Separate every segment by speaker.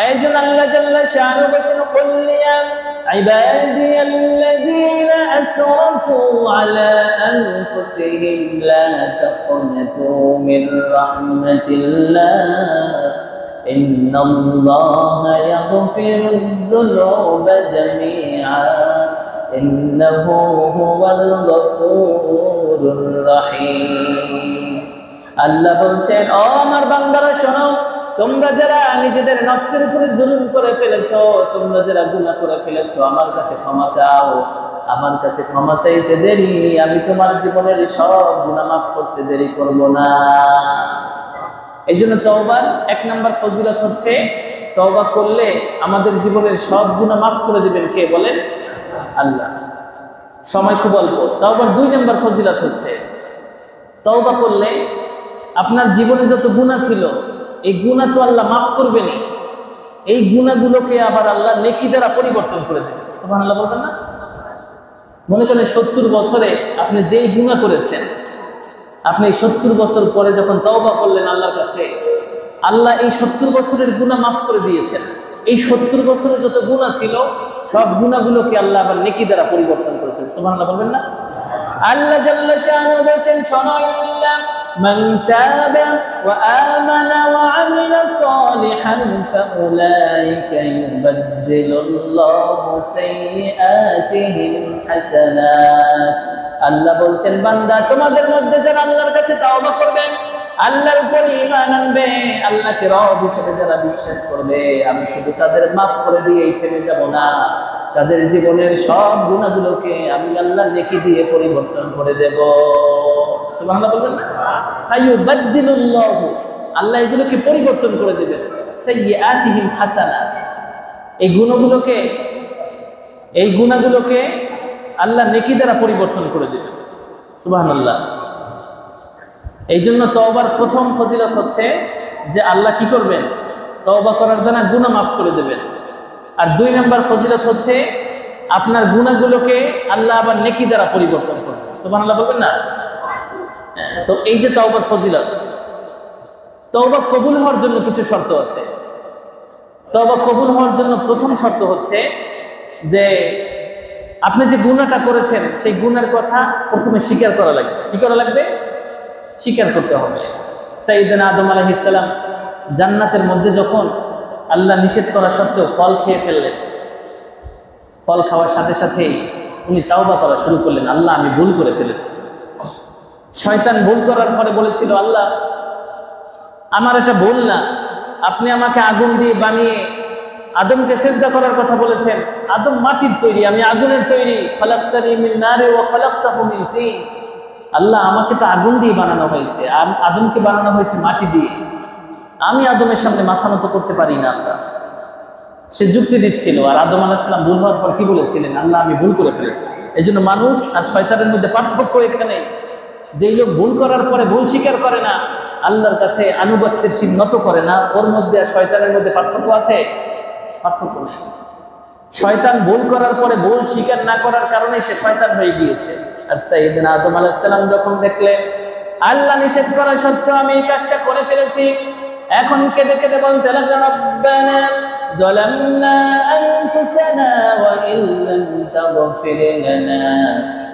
Speaker 1: এই জন্য আল্লাহ জাল্লা শানু বলেছেন, কুল ইয়া ইবাদিয়াল্লাযীনা আসরাফু আলা আনফুসিহিম লা তাকনাতু মির রাহমাতিল্লাহ ইন্নাল্লাহা ইয়াগফিরুয যুনুবা জামিআ ইন্নাহু হুয়াল গফুরুর রহিম। আল্লাহ বলছেন, ও আমার বান্দারা শোনো, তোমরা যারা নিজেদের নফসের উপরে জুলুম করে ফেলেছো, তোমরা যারা গুনাহ করে ফেলেছো, আমার কাছে ক্ষমা চাও। আমার কাছে ক্ষমা চাইতে দেরি, আমি তোমার জীবনের সব গুনাহ মাফ করতে দেরি করব না। এই জন্য তওবার 1 নম্বর ফজিলত হচ্ছে, তওবা করলে আমাদের জীবনের সব গুনাহ মাফ করে দিবেন কে বলেন? আল্লাহ। সময় খুব অল্প। তওবার 2 নম্বর ফজিলত হচ্ছে, তওবা করলে আপনার জীবনে যত গুনাহ ছিল, এই গুনাহ তো আল্লাহ মাফ করবেনই, এই গুনাহগুলোকে আবার আল্লাহ নেকি দ্বারা পরিবর্তন করে দেবেন। সুবহানাল্লাহ বলবেন না? মনে করেন 70 বছরে আপনি যেই গুনাহ করেছেন, আপনি 70 বছর পরে যখন তওবা করলেন আল্লাহর কাছে, আল্লাহ এই 70 বছরের গুনাহ মাফ করে দিয়েছেন। এই 70 বছরে যত গুনাহ ছিল, সব গুনাহগুলোকে আল্লাহ আবার নেকি দ্বারা পরিবর্তন করেছেন। সুবহানাল্লাহ বলবেন না? আল্লাহ জাল্লা শানুহু বলেছেন, শোনো, ইল্লা মান তাবা ওয়া আমানা ওয়া আমিলা সালিহান ফাউলাইকা ইউবাদদিলুল্লাহু সাইয়্যাতিহিম হাসানাত। আল্লাহ বলছেন, বান্দা, তোমাদের মধ্যে যারা আল্লাহর কাছে তাওবা করবে, আল্লাহর উপরে ঈমান আনবে, আল্লাহকে রব হিসেবে যারা বিশ্বাস করবে, আমি শুধু তাদের মাফ করে দিয়েই থেমে যাব না, তাদের জীবনের সব গুনাহগুলোকে আমি আল্লাহ নেকি দিয়ে পরিবর্তন করে দেব। সুবহানাল্লাহ বলবেন না? সাইয়্যুবাদদিলুল্লাহু, আল্লাহ এগুলোকে পরিবর্তন করে দেবেন, সাইয়্যাতিহিম হাসানাত, এই গুনাহগুলোকে আল্লাহ নেকি দ্বারা পরিবর্তন করে দেবেন। সুবহানাল্লাহ। এই জন্য তওবার প্রথম ফজিলত হচ্ছে যে আল্লাহ কি করবেন? তওবা করার দ্বারা গুনাহ মাফ করে দেবেন। আর 2 নম্বর ফজিলত হচ্ছে আপনার গুনাহগুলোকে আল্লাহ আবার নেকি দ্বারা পরিবর্তন করবেন। সুবহানাল্লাহ বলবেন না? তো এই যে তওবার ফজিলত, তওবা কবুল হওয়ার জন্য কিছু শর্ত আছে। তওবা কবুল হওয়ার জন্য প্রথম শর্ত হচ্ছে যে আপনি যে গুনাহটা করেছেন, সেই গুনাহের কথা প্রথমে স্বীকার করা লাগবে। কি করা লাগবে? স্বীকার করতে হবে। সাইয়েদনা আদম আলাইহিস সালাম জান্নাতের মধ্যে যখন আল্লাহ নিষেধ করা সত্ত্বেও ফল খেয়ে ফেললেন, ফল খাওয়ার সাথে সাথেই উনি তাওবা করা শুরু করলেন, আল্লাহ আমি ভুল করে ফেলেছি। শয়তান ভুল করার পরে বলেছিল, আল্লাহ আমার এটা ভুল না, আপনি আমাকে আগুন দিয়ে বানিয়ে আদমকে সিজদা করার কথা বলেছেন, আদম মাটির তৈরি, আমি আগুনের তৈরি, খালাকতানি মিন নারি ওয়া খালাকতাহু মিন তিন, আল্লাহ আমাকে তো আগুন দিয়ে বানানো হয়েছে, আদমকে বানানো হয়েছে মাটি দিয়ে, আমি আদমের সামনে মাথা নত করতে পারি না। আল্লাহ সে যুক্তি দিচ্ছিল, আর আদম আলাইহিস সালাম ভুল হওয়ার পর কি বলেছিলেন? আল্লাহ আমি ভুল করে ফেলেছি। এই জন্য মানুষ আর শয়তানের মধ্যে পার্থক্য এখানে, যেই লোক ভুল করার পরে ভুল স্বীকার করে না, আল্লাহর কাছে আনুগত্যের শির নত করে না, ওর মধ্যে আর শয়তানের মধ্যে পার্থক্য আছে? পার্থক্য নেই। শয়তান ভুল করার পরে ভুল স্বীকার না করার কারণে সে শয়তান হয়ে গিয়েছে। আর সাইয়েদনা আদম আলাইহিস সালাম যখন দেখলেন আল্লাহ নিষেধ করা সত্ত্বেও আমি এই কাজটা করে ফেলেছি, এখন কেঁদে কেঁদে বলতে লাগলেন, রব্বানা যালামনা আনফুসানা ওয়া ইল্লাম তাগফির লানা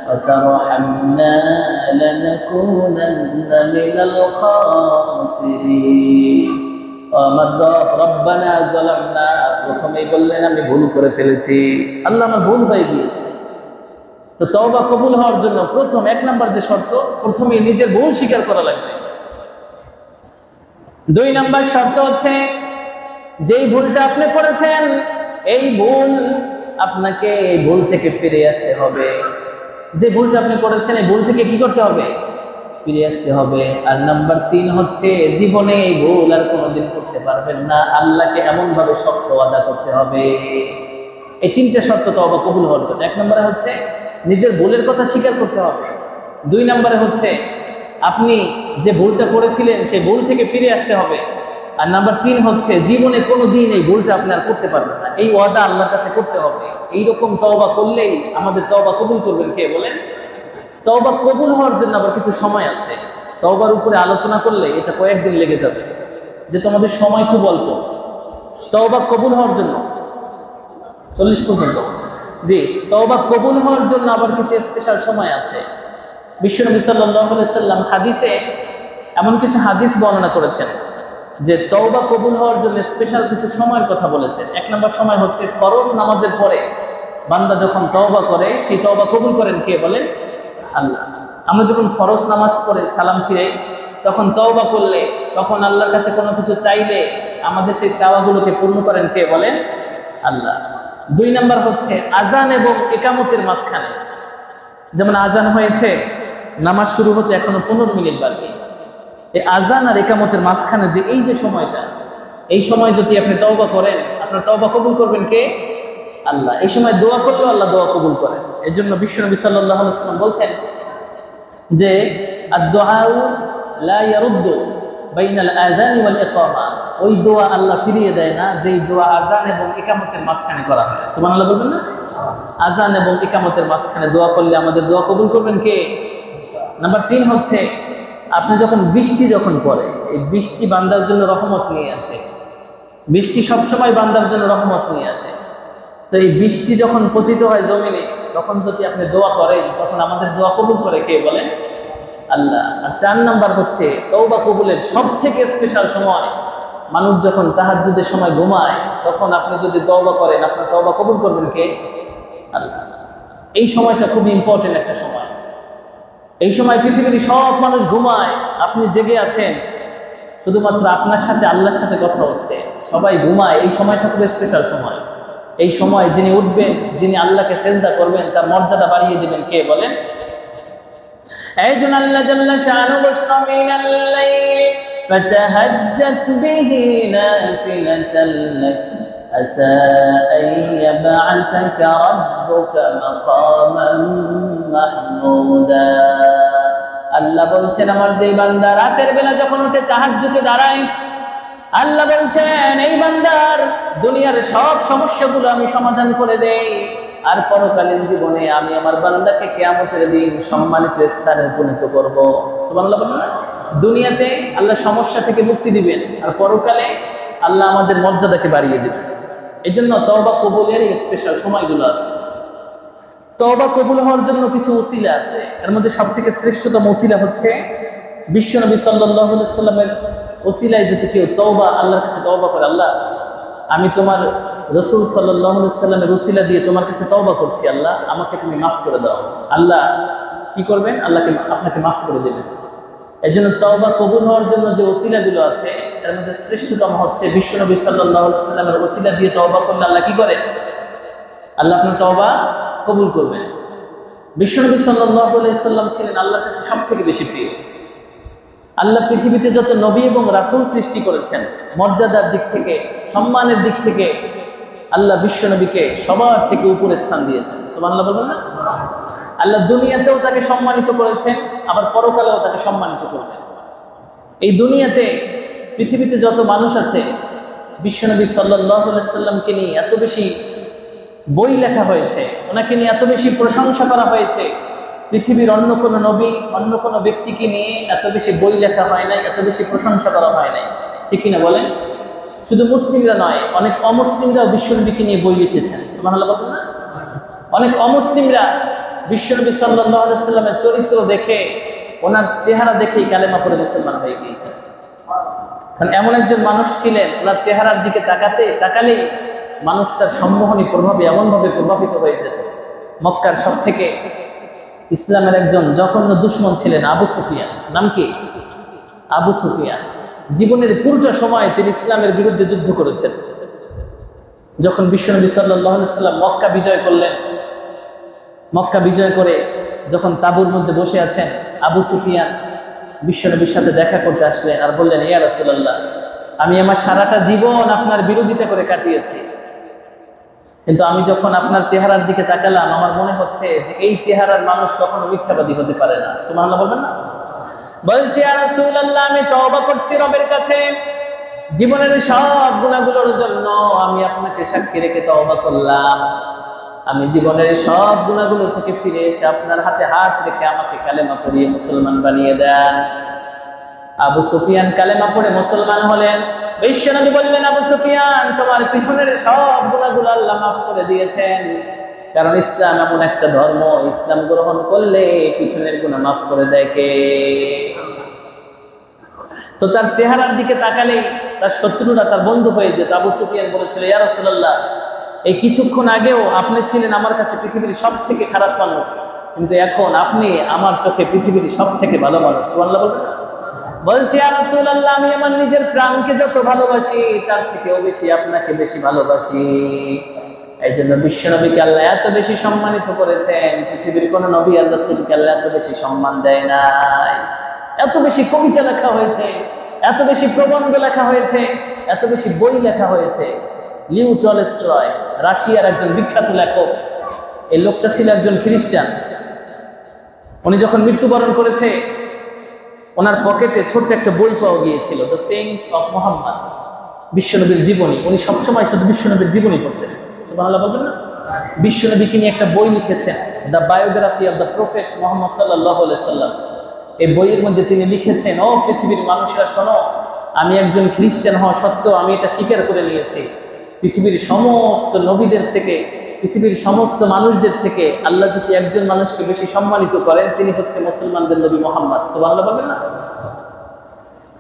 Speaker 1: ওয়া তারহামনা লানাকুনান্না মিনাল খাসিরিন। আমার রব্বানা যালামনা, প্রথমেই বললেন আমি ভুল করে ফেলেছি, আল্লাহ আমার ভুল হয়ে গিয়েছে। তো তওবা কবুল হওয়ার জন্য প্রথম 1 নম্বর যে শর্ত, প্রথমে নিজের ভুল স্বীকার করা লাগবে। 2 নম্বর শর্ত হচ্ছে যেই ভুলটা আপনি করেছেন, এই ভুল আপনাকে এই ভুল থেকে ফিরে আসতে হবে। যে ভুলটা আপনি করেছেন, এই ভুল থেকে কি করতে হবে? ফিরে আসতে হবে। আর নাম্বার 3 হচ্ছে জীবনে এই ভুল আর কোনোদিন করতে পারবেন না, আল্লাহকে এমন ভাবে শর্ত আদা করতে হবে। এই 3টা শর্ত তওবা কবুল হওয়ার জন্য। 1 নম্বরে হচ্ছে নিজের ভুলের কথা স্বীকার করতে হবে। 2 নম্বরে হচ্ছে আপনি যে ভুলটা করেছিলেন সেই ভুল থেকে ফিরে আসতে হবে। আর নাম্বার 3 হচ্ছে জীবনে কোনোদিন এই ভুলটা আপনি আর করতে পারবেন না, এই ওয়াদা আল্লাহর কাছে করতে হবে। এইরকম তওবা করলেই আমাদের তওবা কবুল করবেন কে বলেন? তওবা কবুল হওয়ার জন্য আবার কিছু সময় আছে। তওবার উপরে আলোচনা করলে এটা কয়েকদিন লেগে যাবে, যে তোমাদের সময় খুব অল্প। তওবা কবুল হওয়ার জন্য 40 পর্যন্ত। জি, তওবা কবুল হওয়ার জন্য আবার কিছু স্পেশাল সময় আছে। বিশ্বনবী সাল্লাল্লাহু আলাইহি সাল্লাম হাদিসে এমন কিছু হাদিস বর্ণনা করেছেন যে তওবা কবুল হওয়ার জন্য স্পেশাল কিছু সময়ের কথা বলেছেন। এক নম্বর সময় হচ্ছে ফরজ নামাজের পরে বান্দা যখন তওবা করে, সেই তওবা কবুল করেন কে বলেন? আল্লাহ। আমরা যখন ফরজ নামাজ পড়ে সালাম ফিরাই, তখন তওবা করলে, তখন আল্লাহর কাছে কোনো কিছু চাইলে আমাদের সেই চাওয়াগুলোকে পূর্ণ করেন কে বলেন? আল্লাহ। 2 নম্বর হচ্ছে আজান এবং ইকামতের মাঝখানে, যেমন আজান হয়েছে, নামাজ শুরু হতে এখনো 15 মিনিট বাকি, এই আজান আর ইকামতের মাঝখানে যে এই যে সময়টা, এই সময় যদি আপনি তওবা করেন, আপনার তওবা কবুল করবেন কে? আল্লাহ। এই সময় দোয়া করলেও আল্লাহ দোয়া কবুল করেন। এর জন্য বিশ্বনবী সাল্লাল্লাহু আলাইহি ওয়াসাল্লাম বলছেন যে আদ-দুআউ লা ইয়ারুদ্দু বাইনাল আযানি ওয়াল ইকামা, ওই দোয়া আল্লাহ ফিরিয়ে দেয় না যেই দোয়া আজান এবং ইকামতের মাঝখানে করা হয়। সুবহানাল্লাহ বলবেন না? আজান এবং ইকামতের মাঝখানে দোয়া করলে আমাদের দোয়া কবুল করবেন কে? নাম্বার 3 হচ্ছে আপনি যখন বৃষ্টি যখন পড়ে, এই বৃষ্টি বান্দার জন্য রহমত নিয়ে আসে। বৃষ্টি সবসময় বান্দার জন্য রহমত নিয়ে আসে। তো এই বৃষ্টি যখন পতিত হয় জমিনে, তখন যদি আপনি দোয়া করেন, তখন আমাদের দোয়া কবুল করে কে বলেন? আল্লাহ। আর 4 নাম্বার হচ্ছে তওবা কবুলের সবথেকে স্পেশাল সময়, মানুষ যখন তাহাজ্জুদের সময় ঘুমায়, তখন আপনি যদি তওবা করেন, আপনার তওবা কবুল করবেন কে? আল্লাহ। এই সময়টা খুব ইম্পর্টেন্ট একটা সময়। এই সময় পৃথিবীর সব মানুষ ঘুমায়, আপনি জেগে আছেন, শুধুমাত্র আপনার সাথে আল্লাহর সাথে কথা হচ্ছে, সবাই ঘুমায়। এই সময়টা খুব স্পেশাল সময়। এই সময় যিনি উঠবেন, যিনি আল্লাহকে সেজদা করবেন, তার মর্যাদা বাড়িয়ে দিবেন কে বলেন? এই জন্য আল্লাহ জাল্লা শাআনু বলছেন মিনাল লাইলি ফাতাহাজ্জাত বিহি নাফিলাতান লাক আসা আন ইয়াবআসাকা রাব্বুকা মাকামান মাহমুদা। আল্লাহ বলছেন আমার যে বান্দা রাতের বেলা যখন উঠে তাহাজ্জুদে দাঁড়ায়, আল্লাহ বলছেন এই বান্দার দুনিয়ার সব সমস্যাগুলো আমি সমাধান করে দেই, আর পরকালীন জীবনে আমি আমার বান্দাকে কিয়ামতের দিন সম্মানিত স্থানে উপনীত করব। সুবহানাল্লাহ বলেন না? দুনিয়াতে আল্লাহ সমস্যা থেকে মুক্তি দিবেন, আর পরকালে আল্লাহ আমাদের মর্যাদাকে বাড়িয়ে দিবেন। এই জন্য তওবা কবুলের এই স্পেশাল সময়গুলো আছে। তওবা কবুল হওয়ার জন্য কিছু ওসিলা আছে। এর মধ্যে সবথেকে শ্রেষ্ঠতম ওসিলা হচ্ছে বিশ্বনবী সাল্লাল্লাহু আলাইহি ওয়াসাল্লামের ওসিলায় যদি কেউ তওবা আল্লাহর কাছে তওবা করে, আল্লাহ আমি তোমার রাসূল সাল্লাল্লাহু আলাইহি ওয়াসাল্লামের ওসিলা দিয়ে তোমার কাছে তওবা করছি, আল্লাহ আমাকে তুমি মাফ করে দাও। আল্লাহ কি করবেন? আল্লাহকে আপনাকে মাফ করে দেবেন। এজন্য তওবা কবুল হওয়ার জন্য যে ওসিলাগুলো আছে, এর মধ্যে শ্রেষ্ঠতম হচ্ছে বিশ্বনবী সাল্লাল্লাহু আলাইহি ওয়াসাল্লামের ওসিলা দিয়ে তওবা করলে আল্লাহ কি করে? আল্লাহ আপনার তওবা কবুল করবেন। বিশ্বনবী সাল্লাল্লাহু আলাইহি ওয়াসাল্লাম ছিলেন আল্লাহর কাছে সবথেকে বেশি প্রিয়। আল্লাহ পৃথিবীতে যত নবী এবং রাসূল সৃষ্টি করেছেন, মর্যাদার দিক থেকে, সম্মানের দিক থেকে আল্লাহ বিশ্বনবীকে সবার থেকে উপরে স্থান দিয়েছেন। সুবহানাল্লাহ বলবেন না? আল্লাহ দুনিয়াতেও তাকে সম্মানিত করেছেন, আবার পরকালেও তাকে সম্মানিত করবেন। এই দুনিয়াতে পৃথিবীতে যত মানুষ আছে, বিশ্বনবী সাল্লাল্লাহু আলাইহি ওয়াসাল্লামকে নিয়ে এত বেশি বই লেখা হয়েছে, ওনাকে নিয়ে এত বেশি প্রশংসা করা হয়েছে। পৃথিবীর অন্য কোনো নবী, অন্য কোনো ব্যক্তিকে নিয়ে এত বেশি বই লেখা হয় নাই, এত বেশি প্রশংসা করা হয় নাই। ঠিক কিনা বলেন? শুধু মুসলিমরা নয়, অনেক অমুসলিমরাও বিশ্বনবীকে নিয়ে বই লিখেছেন। সুবহানাল্লাহ বলেন না? অনেক অমুসলিমরা বিশ্বনবী সাল্লাল্লাহু আলাইহি ওয়াসাল্লামের চরিত্র দেখে, ওনার চেহারা দেখেই কালেমা পড়ে মুসলমান হয়ে গিয়েছেন। কারণ এমন একজন মানুষ ছিলেন, ওনার চেহারার দিকে তাকালেই মানুষ তার সম্মোহনী প্রভাবে এমনভাবে প্রভাবিত হয়ে যেত। মক্কার সব থেকে ইসলামের একজন জঘন্য দুশমন ছিলেন আবু সুফিয়ান। নাম কি? আবু সুফিয়ান। জীবনের পুরোটা সময় তিনি ইসলামের বিরুদ্ধে যুদ্ধ করেছেন। যখন বিশ্বনবী সাল্লাল্লাহু আলাইহি ওয়াসাল্লাম মক্কা বিজয় করলেন, মক্কা বিজয় করে যখন তাঁবুর মধ্যে বসে আছেন, আবু সুফিয়ান বিশ্বনবীর সাথে দেখা করতে আসলেন আর বললেন, ইয়া রাসূলুল্লাহ, আমি আমার সারাটা জীবন আপনার বিরোধিতা করে কাটিয়েছি, কিন্তু আমি যখন আপনার চেহারার দিকে তাকালাম, আমার মনে হচ্ছে যে এই চেহারার মানুষ কখনো মিথ্যাবাদী হতে পারে না। সুবহানাল্লাহ বলবেন না? বলছি, ইয়া রাসূলুল্লাহ, আমি তওবা করছি রবের কাছে, জীবনের সব গুনাহগুলোর জন্য আমি আপনাকে সাক্ষী রেখে তওবা করলাম। আমি জীবনের সব গুনাহগুলো থেকে ফিরে এসে আপনার হাতে হাত রেখে আমাকে কালেমা পড়িয়ে মুসলমান বানিয়ে দেন। আবু সুফিয়ান কালেমা পড়ে মুসলমান হলেন। বিশ্বনবী বললেন, আবু সুফিয়ান, তোমার পিছনের সব গুনাহগুলো আল্লাহ মাফ করে দিয়েছেন, কারণ ইসলাম এমন একটা ধর্ম, ইসলাম গ্রহণ করলে পিছনের গুনাহ মাফ করে দেয় কে? তো তার চেহারার দিকে তাকালেই তার শত্রুরা তার বন্ধু হয়ে যেত। আবু সুফিয়ান বলেছিল, ইয়া রাসূলুল্লাহ, এই কিছুক্ষণ আগেও আপনি ছিলেন আমার কাছে পৃথিবীর সব থেকে খারাপ মানুষ, কিন্তু এখন আপনি আমার চোখে পৃথিবীর সব থেকে ভালো মানুষ। সুবহানাল্লাহ বলবেন? বলছি, ইয়া রাসূলুল্লাহ, আমি আমার নিজের প্রাণকে যত ভালোবাসি তার থেকেও বেশি আপনাকে বেশি ভালোবাসি। এই জন্য বিশ্বনবীকে আল্লাহ এত বেশি সম্মানিত করেছেন, পৃথিবীর কোন নবী আর রাসূলকে আল্লাহ এত বেশি সম্মান দেয় নাই। এত বেশি কবিতা লেখা হয়েছে, এত বেশি প্রবন্ধ লেখা হয়েছে, এত বেশি বই লেখা হয়েছে। লিও টলস্টয়, রাশিয়ার একজন বিখ্যাত লেখক, এই লোকটা ছিল একজন খ্রিস্টান। উনি যখন মৃত্যুবরণ করেছে, ওনার পকেটে ছোট্ট একটা বই পাওয়া গিয়েছিল, দ্য সেইংস অফ মুহাম্মদ, বিশ্বনবীর জীবনী। উনি সবসময় শুধু বিশ্বনবীর জীবনী পড়তেন। সুবহানাল্লাহ বলবেন না? বিশ্বনবীকে নিয়ে একটা বই লিখেছেন, the biography of the prophet Muhammad সাল্লাল্লাহু আলাইহি সাল্লাম। এই বইয়ের মধ্যে তিনি লিখেছেন, ও পৃথিবীর মানুষেরা শোনো, আমি একজন খ্রিস্টান হওয়া সত্ত্বেও আমি এটা স্বীকার করে নিয়েছি, পৃথিবীর সমস্ত নবীদের থেকে, পৃথিবীর সমস্ত মানুষদের থেকে আল্লাহ যদি একজন মানুষকে বেশি সম্মানিত করেন, তিনি হচ্ছে মুসলমানদের নবী মুহাম্মদ। সুবহানাল্লাহ বলবেন না?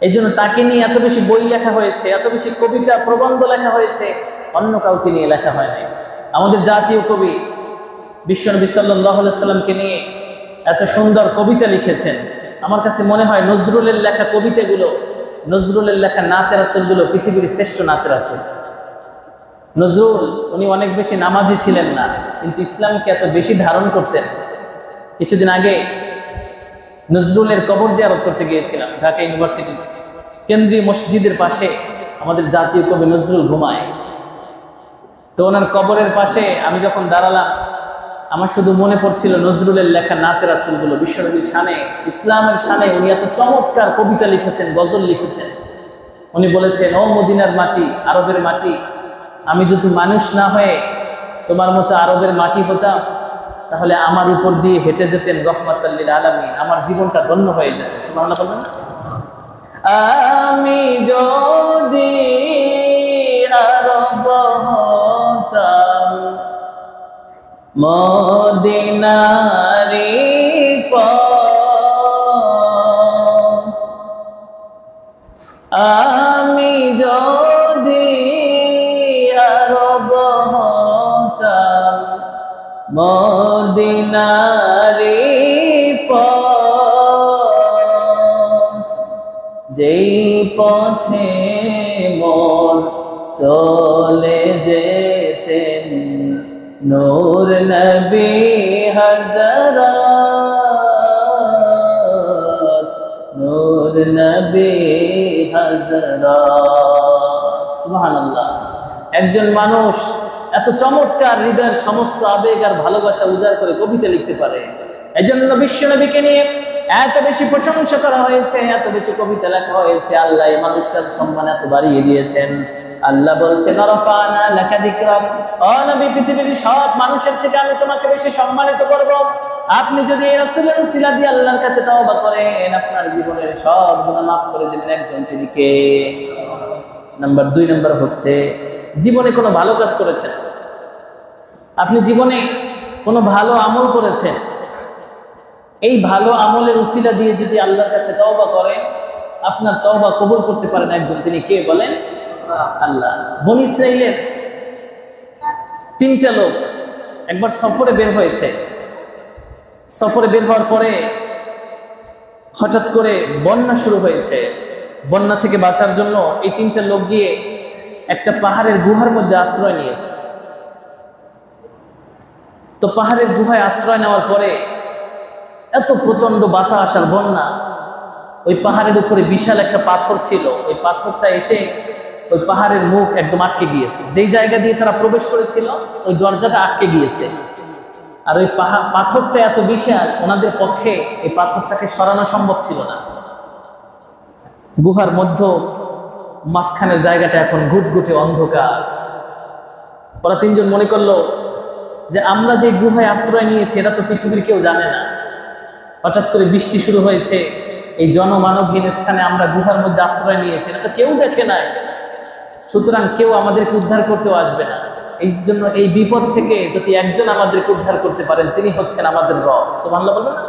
Speaker 1: এই জন্য তাকে নিয়ে এত বেশি বই লেখা হয়েছে, এত বেশি কবিতা প্রবন্ধ লেখা হয়েছে, অন্য কাউকে নিয়ে লেখা হয় নাই। আমাদের জাতীয় কবি বিশ্বনবী সাল্লাল্লাহু আলাইহি সাল্লামকে নিয়ে এত সুন্দর কবিতা লিখেছেন। আমার কাছে মনে হয় নজরুলের লেখা কবিতাগুলো, নজরুলের লেখা নাতে রাসূলগুলো পৃথিবীর শ্রেষ্ঠ নাতে রাসূল। নজরুল, উনি অনেক বেশি নামাজি ছিলেন না, কিন্তু ইসলামকে এত বেশি ধারণ করতেন। কিছুদিন আগে নজরুলের কবর জিয়ারত করতে গিয়েছিলাম ঢাকা ইউনিভার্সিটি কেন্দ্রীয় মসজিদের পাশে। আমাদের জাতীয় কবি নজরুল ঘুমায়, তো ওনার কবরের পাশে আমি যখন দাঁড়ালাম, আমার শুধু মনে পড়ছিল নজরুলের লেখা নাতে রাসূলগুলো, বিশ্বনবীর শানে, ইসলামের শানে উনি এত চমৎকার কবিতা লিখেছেন, গজল লিখেছেন। উনি বলেছেন, ও মদিনার মাটি, আরবের মাটি, আমি যদি মানুষ না হয়ে তোমার মতো আরবের মাটি হতাম, তাহলে আমার উপর দিয়ে হেঁটে যেতেন রহমাতাল লিল আলামিন, আমার জীবনটা ধন্য হয়ে যেত। সুবহানাল্লাহ বলবেন? আমি যদি আরব হতাম, মদিনারি পথ, আমি যদি আরব হতাম, মদিনারি পথ, যেই পথে মোর চলে যেতেন নূর নবী হযরত, নূর নবী হযরত। সুবহানাল্লাহ। একজন মানুষ এত চমৎকার হৃদয়ের সমস্ত আবেগ আর ভালোবাসা উজাড় করে কবিতা লিখতে পারে। এজন্য বিশ্বনবীকে নিয়ে এত বেশি প্রশংসা করা হয়েছে, এত বেশি কবিতা লেখা হয়েছে। আল্লাহ এই মানুষটার সম্মান এত বাড়িয়ে দিয়েছেন। আল্লাহ বলছেন, রাফা'না লাকা যিকরাক, ও নবী, পৃথিবীর সব মানুষের থেকে আমি তোমাকে বেশি সম্মানিত করব। আপনি যদি এই রাসূলের উসিলা দিয়ে আল্লাহর কাছে তওবা করেন, আপনার জীবনের সব গুনাহ মাফ করে দিবেন একজন, তিনি কে? নাম্বার 2 নাম্বার হচ্ছে, জীবনে কোনো ভালো কাজ করেছেন, আপনি জীবনে কোনো ভালো আমল করেছেন, এই ভালো আমলের উসিলা দিয়ে যদি আল্লাহর কাছে তওবা করেন, আপনার তওবা কবুল করতে পারেন একজন, তিনি কে বলেন? আল্লাহ। বনী ইসরাইলের 3টা লোক একবার সফরে বের হয়েছে। সফরে বের হওয়ার পরে হঠাৎ করে বন্যা শুরু হয়েছে। বন্যা থেকে বাঁচার জন্য এই 3টা লোক গিয়ে একটা পাহাড়ের গুহার মধ্যে আশ্রয় নিয়েছে। তো পাহাড়ের গুহায় আশ্রয় নেওয়ার পরে এত প্রচন্ড বাতাস আর বন্যা, ওই পাহাড়ের উপরে বিশাল একটা পাথর ছিল, ওই পাথরটা এসে ওই পাহাড়ের মুখ একদম আটকে গিয়েছে। যেই জায়গা দিয়ে তারা প্রবেশ করেছিল ওই দরজাটা আটকে গিয়েছে। আর ওই পাথরটা এত বিশাল, ওনাদের পক্ষে এই পাথরটাকে সরানো সম্ভব ছিল না। গুহার মধ্যে মাঝখানের জায়গাটা এখন ঘুটঘুটে অন্ধকার। ওরা 3 জন মনে করলো যে আমরা যে গুহায় আশ্রয় নিয়েছি এটা তো পৃথিবীর কেউ জানে না। হঠাৎ করে বৃষ্টি শুরু হয়েছে, এই জনমানবহীন স্থানে আমরা গুহার মধ্যে আশ্রয় নিয়েছি, এটা তো কেউ দেখে নাই, সুতরাং কেউ আমাদেরকে উদ্ধার করতেও আসবে না। এই জন্য এই বিপদ থেকে যদি একজন আমাদেরকে উদ্ধার করতে পারেন, তিনি হচ্ছেন আমাদের রব। সুবহানাল্লাহ বলবেন না?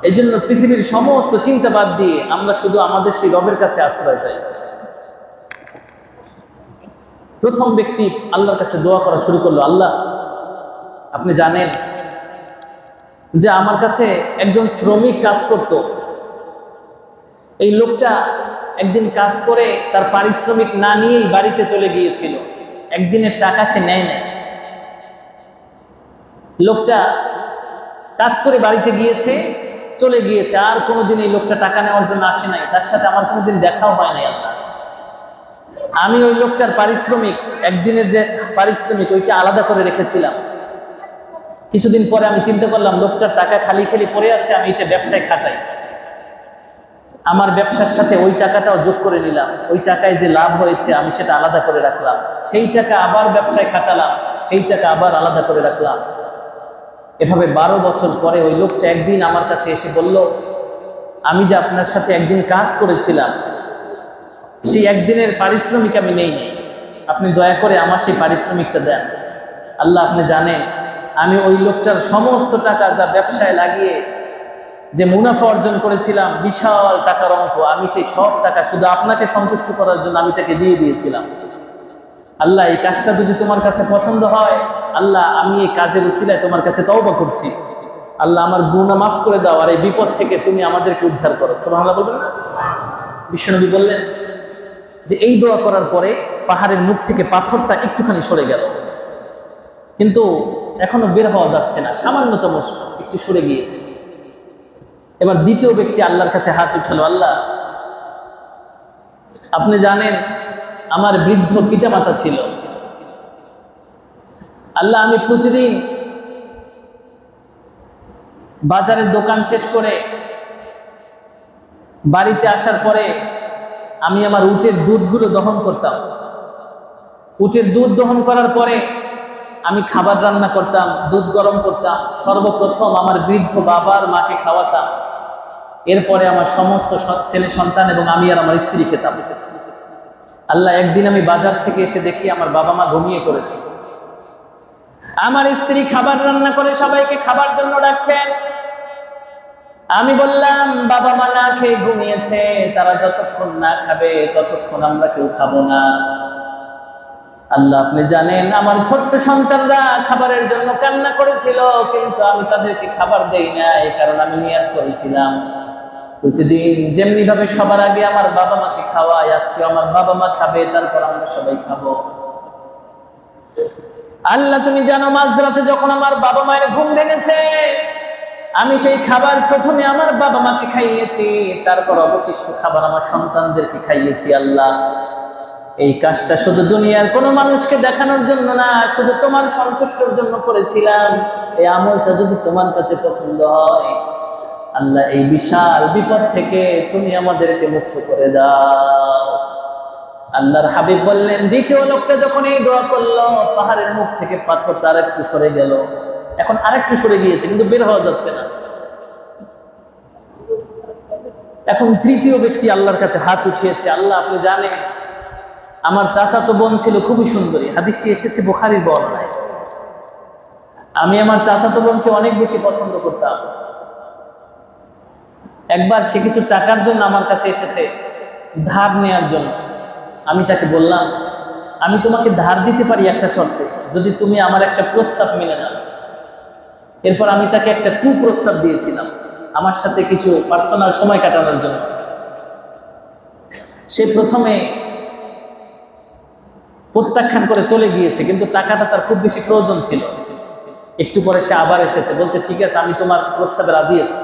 Speaker 1: এই জন্য পৃথিবীর সমস্ত চিন্তা বাদ দিয়ে আমরা শুধু আমাদের সেই রবের কাছে আশ্রয় চাই। প্রথম ব্যক্তি আল্লাহর কাছে দোয়া করা শুরু করলো, আল্লাহ আপনি জানেন যে আমার কাছে একজন শ্রমিক কাজ করত। এই লোকটা একদিন কাজ করে তার পারিশ্রমিক না নিয়েই বাড়িতে চলে গিয়েছিল। একদিনের টাকা সে নেয় নাই। লোকটা কাজ করে বাড়িতে গিয়েছে, চলে গিয়েছে, আর কোনোদিন এই লোকটা টাকা নেওয়ার জন্য আসে নাই। তার সাথে আমার কোনোদিন দেখাও হয় নাই। আল্লাহ, আমি ওই লোকটার পারিশ্রমিক, একদিনের যে পারিশ্রমিক, ওইটা আলাদা করে রেখেছিলাম। কিছুদিন পরে আমি চিন্তা করলাম লোকটার টাকা খালি খালি পড়ে আছে, আমি এটা ব্যবসায় খাটাই। আমার ব্যবসার সাথে ওই টাকাটাও যোগ করে নিলাম। ওই টাকায় যে লাভ হয়েছে আমি সেটা আলাদা করে রাখলাম। সেই টাকা আবার ব্যবসায় খাটালাম, সেই টাকা আবার আলাদা করে রাখলাম। এভাবে 12 বছর পরে ওই লোকটা একদিন আমার কাছে এসে বলল, আমি যে আপনার সাথে একদিন কাজ করেছিলাম, সেই একদিনের পারিশ্রমিক আমি নেইনি, আপনি দয়া করে আমার সেই পারিশ্রমিকটা দেন। আল্লাহ আপনি জানেন আমি ওই লোকটার সমস্ত টাকা যা ব্যবসায় লাগিয়ে যে মুনাফা অর্জন করেছিলাম, বিশাল টাকার অঙ্ক, আমি সেই সব টাকা শুধু আপনাকে সন্তুষ্ট করার জন্য আমি তাকে দিয়ে দিয়েছিলাম। আল্লাহ এই কাজটা যদি তোমার কাছে পছন্দ হয়, আল্লাহ আমি এই কাজের উসিলায় তোমার কাছে তওবা করছি। আল্লাহ আমার গুনাহ মাফ করে দাও, আর এই বিপদ থেকে তুমি আমাদেরকে উদ্ধার করো। সুবহানাল্লাহ বলবেন না? বিশ্বনবী বললেন যে এই দোয়া করার পরে পাহাড়ের মুখ থেকে পাথরটা একটুখানি সরে গেল, কিন্তু এখনো বের হওয়া যাচ্ছে না, সামান্যতম একটু সরে গিয়েছে। এবার দ্বিতীয় ব্যক্তি আল্লাহর কাছে হাত উঠালো, আল্লাহ আপনি জানেন আমার বৃদ্ধ পিতামাতা ছিল। আল্লাহ আমি প্রতিদিন বাজারের দোকান শেষ করে বাড়িতে আসার পরে আমি আমার উটের দুধগুলো দহন করতাম। উটের দুধ দহন করার পরে আমি খাবার রান্না করতাম, দুধ গরম করতাম, সর্বপ্রথম আমার বৃদ্ধ বাবার মাকে খাওয়াতাম, এরপরে আমার সমস্ত ছেলে সন্তান এবং আমি আর আমার স্ত্রী খেতাম। আল্লাহ একদিন আমি বাজার থেকে এসে দেখি আমার বাবা মা ঘুমিয়ে পড়েছে। আমার স্ত্রী খাবার রান্না করে সবাইকে খাবার জন্য ডাকছেন। আমি বললাম বাবা মা না খেয়ে ঘুমিয়েছে, তারা যতক্ষণ না খাবে ততক্ষণ আমরা কেউ খাবো না। আল্লাহ আপনি জানেন আমার ছোট্ট সন্তানরা খাবারের জন্য কান্না করেছিল, কিন্তু আমি তাদেরকে খাবার দেই না, এই কারণে আমি নিয়ত করেছিলাম প্রতিদিন যেমনি ভাবে সবার আগে আমার বাবা মাকে খাওয়াই, আজকে আমার বাবা মা খাবে, তারপর আমরা সবাই খাবো। আল্লাহ তুমি জানো মাঝরাতে যখন আমার বাবা মায়ের ঘুম ভেঙেছে, আমি সেই খাবার প্রথমে আমার বাবা মাকে খাইয়েছি, তারপর অবশিষ্ট খাবার আমার সন্তানদেরকে খাইয়েছি। আল্লাহ এই কাজটা শুধু দুনিয়ার কোনো মানুষকে দেখানোর জন্য না, শুধু তোমার সন্তুষ্টর জন্য করেছিলাম। এই আমলটা যদি তোমার কাছে পছন্দ হয়, আল্লাহ এই বিশাল বিপদ থেকে তুমি আমাদেরকে মুক্ত করে দাও। আল্লাহর হাবিব বললেন দ্বিতীয় লোকটা যখন এই দোয়া করলো, পাহাড়ের মুখ থেকে পাথরটা আরেকটু সরে গেল, এখন আরেকটু সরে গিয়েছে, কিন্তু বের হওয়া যাচ্ছে না। এখন তৃতীয় ব্যক্তি আল্লাহর কাছে হাত উঠিয়েছে, আল্লাহ আপনি জানেন আমার চাচাতো বোন ছিল খুবই সুন্দরী, হাদিসটি এসেছে বুখারীর বর্ণনায়। আমি আমার চাচাতো বোনকে অনেক বেশি পছন্দ করতাম। একবার সে কিছু টাকার জন্য আমার কাছে এসেছে ধার নেয়ার জন্য। আমি তাকে বললাম আমি তোমাকে ধার দিতে পারি একটা শর্তে, যদি তুমি আমার একটা প্রস্তাব মেনে নাও। এরপর আমি তাকে একটা কুপ্রস্তাব দিয়েছিলাম আমার সাথে কিছু পার্সোনাল সময় কাটানোর জন্য। সে প্রথমে প্রত্যাখ্যান করে চলে গিয়েছে, কিন্তু টাকাটা তার খুব বেশি প্রয়োজন ছিল। একটু পরে সে আবার এসেছে, বলছে ঠিক আছে আমি তোমার প্রস্তাবে রাজি আছি,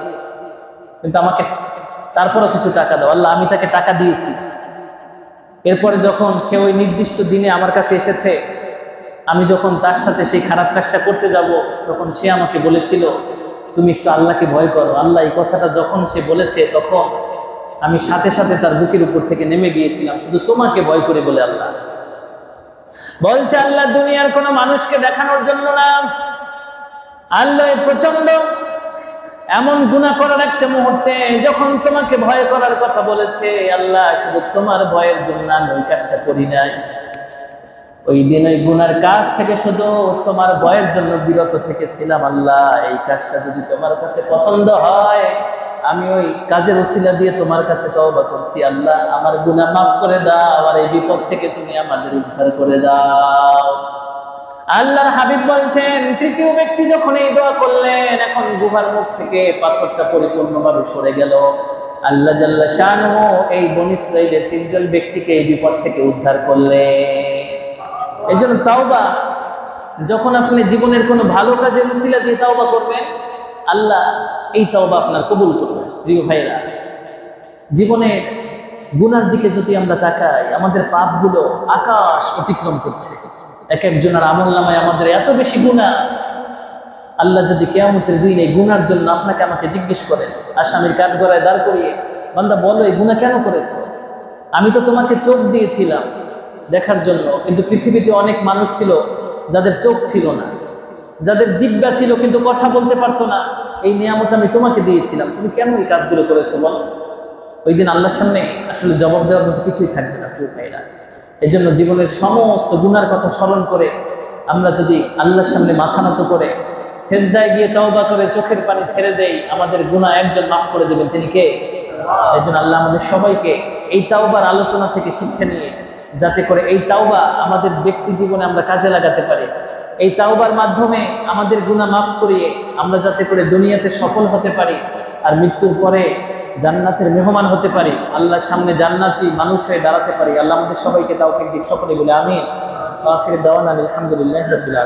Speaker 1: কিন্তু আমাকে তারপরও কিছু টাকা দাও। আল্লাহ আমি তাকে টাকা দিয়েছি। এরপরে যখন সে ওই নির্দিষ্ট দিনে আমার কাছে এসেছে, আমি যখন তার সাথে সেই খারাপ কাজটা করতে যাব, তখন সে আমাকে বলেছিল তুমি একটু আল্লাহকে ভয় করো। আল্লাহ এই কথাটা যখন সে বলেছে, তখন আমি সাথে সাথে তার বুকের উপর থেকে নেমে গিয়েছিলাম, শুধু তোমাকে ভয় করে বলে। আল্লাহ বলছে আল্লাহ দুনিয়ার কোনো মানুষকে দেখানোর জন্য না, আল্লাহ প্রচন্ড এমন গুনাহ করার একটা মুহূর্তে যখন তোমাকে ভয় করার কথা বলেছে, আল্লাহ শুধু তোমার ভয়ের জন্য আমি ওই কাজটা করি নাই, ওই দিন ওই গুনার কাজ থেকে শুধু তোমার ভয়ের জন্য বিরত থেকেছিলাম। আল্লাহ এই কাজটা যদি তোমার কাছে পছন্দ হয়, আমি ওই কাজের উসিলা দিয়ে তোমার কাছে তওবা করছি। আল্লাহ আমার গুনাহ মাফ করে দাও, আর এই বিপদ থেকে তুমি আমাদের উদ্ধার করে দাও। আল্লাহর হাবিব বলছেন, তৃতীয় ব্যক্তি যখন এই দোয়া করলেন, এখন গুহার মুখ থেকে পাথরটা পরিপূর্ণভাবে সরে গেল। আল্লাহ জাল্লা শানুহু এই বনী ইসরাইলের তিনজন ব্যক্তিকে এই বিপদ থেকে উদ্ধার করলেন। এই জন্য তাওবা, যখন আপনি জীবনের কোনো ভালো কাজের উসিলা দিয়ে তাওবা করবেন, আল্লাহ এই তাওবা আপনার কবুল করবেন। প্রিয় ভাইরা, জীবনের গুনার দিকে যদি আমরা তাকাই, আমাদের পাপগুলো আকাশ অতিক্রম করছে। এক একজনের আমলনামায় আমাদের এত বেশি গুনাহ, আল্লাহ যদি কিয়ামতের দিন এই গুনার জন্য আপনাকে আমাকে জিজ্ঞেস করেন, আসামির কাঠগড়ায় দাঁড় করিয়ে, বান্দা বলো এই গুনাহ কেন করেছো? আমি তো তোমাকে চোখ দিয়েছিলাম দেখার জন্য, কিন্তু পৃথিবীতে অনেক মানুষ ছিল যাদের চোখ ছিল না, যাদের জিহ্বা ছিল কিন্তু কথা বলতে পারতো না। এই নিয়ামত আমি তোমাকে দিয়েছিলাম, তুমি কেন এই কাজগুলো করেছো বলো? ওই দিন আল্লাহর সামনে আসলে জবাব দেওয়ার মতো কিছুই থাকবে না। প্রিয় ভাইরা, এই জন্য জীবনের সমস্ত গুনার কথা স্মরণ করে আমরা যদি আল্লাহর সামনে মাথা নত করে সেজদায় গিয়ে তওবা করে চোখের পানি ছেড়ে দেই, আমাদের গুনাহ একজন মাফ করে দেবেন। তিনি কে? এই জন্য আল্লাহ আমাদের সবাইকে এই তাওবার আলোচনা থেকে শিক্ষা নিয়ে, যাতে করে এই তাওবা আমাদের ব্যক্তি জীবনে আমরা কাজে লাগাতে পারি, এই তাওবার মাধ্যমে আমাদের গুনাহ মাফ করিয়ে আমরা যাতে করে দুনিয়াতে সফল হতে পারি, আর মৃত্যুর পরে জান্নাতের মেহমান হতে পারি, আল্লাহর সামনে জান্নাতি মানুষ হয়ে দাঁড়াতে পারি। আল্লাহ আমাদের সবাইকে তৌফিক দিক। সকলে বলে আমিন। আখির দাওয়ানা আলহামদুলিল্লাহি রাব্বিল আলামিন।